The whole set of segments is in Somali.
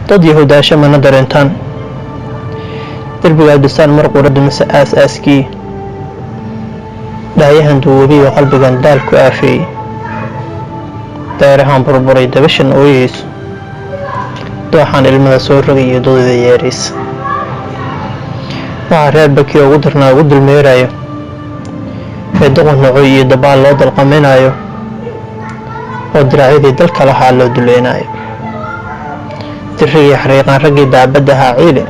dad yahuudaasha mana dareentaan derbigaa dhisaan mar qurada mise aas-aaskii dhaayahan duubiyo qalbigan daal ku aafeeyey daarahaan burburay dabashan ooyeyso dooxaan ilmada soo rogay iyo dodida yeeraysa waxaa reer baki ugu darnaa ugu dulmeerayo ee doqon nocoy iyo dabaal loo dalqaminayo oo diracyadii dalka lahaa loo duleynaayo dirrigii xariiqaan raggii daabadda ahaa ciile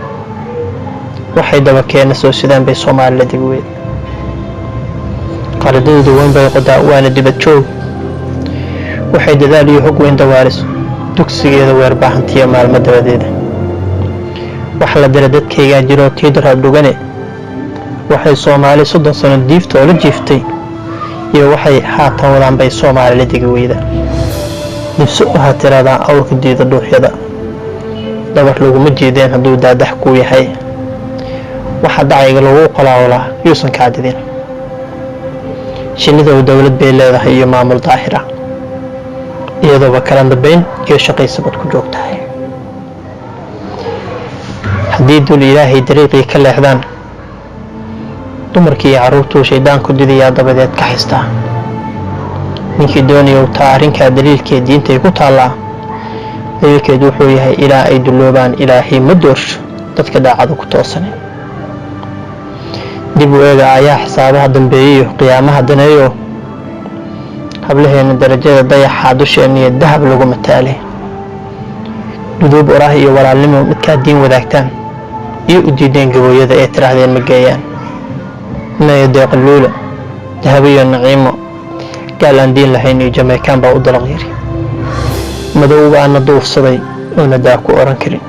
waxay daba keena soo sidaan bay soomaalila digweed qaladadooda weyn bay qodaa waana dibad joog waxay dadaal iyo hog weyn dawaariso dugsigeeda weer baahantiyo maalmo dabadeeda wax la dira dadkaygaa jiroo tii daraab dhugane waxay soomaali 30 sano diifta oo la jiiftay iyo waxay haatan wadaan bay soomaalila digi weyda nifso waxaa tiraadaan awrka diida dhuuxyada dabar laguma jeedeen hadduu daadax kuu yahay waxa dacayga lagu qolaawlaa yuusan kaa didin shinnidow dowlad bay leedahay iyo maamul daahira iyadooba kala dambayn iyo shaqaysabad ku joogtahay haddii dul ilaahay dariiqii ka leexdaan dumarkii iyo carruurtuu shaydaanku didayaa dabadeed ka haystaa ninkii doonayow taa arrinkaa daliilkeed diintay ku taallaa daliilkeed wuxuu yahay ilaa ay dulloobaan ilaahay ma doorsho dadka daacada ku toosan dib u eega ayaa xisaabaha dambeeyayo qiyaamaha daneeyo hablaheena darajada dayaxa dusheena iyo dahab lagu mataalay duduub oraah iyo walaalnimo midkaa diin wadaagtaan iyo u diideen gabooyada ee tiraahdeen ma geeyaan inay deeqaluula dahab iyo naciimo gaal aan diin lahayn iyo jamaican baa u dalaq yiri madow baana duufsaday oo nadaa ku oran karin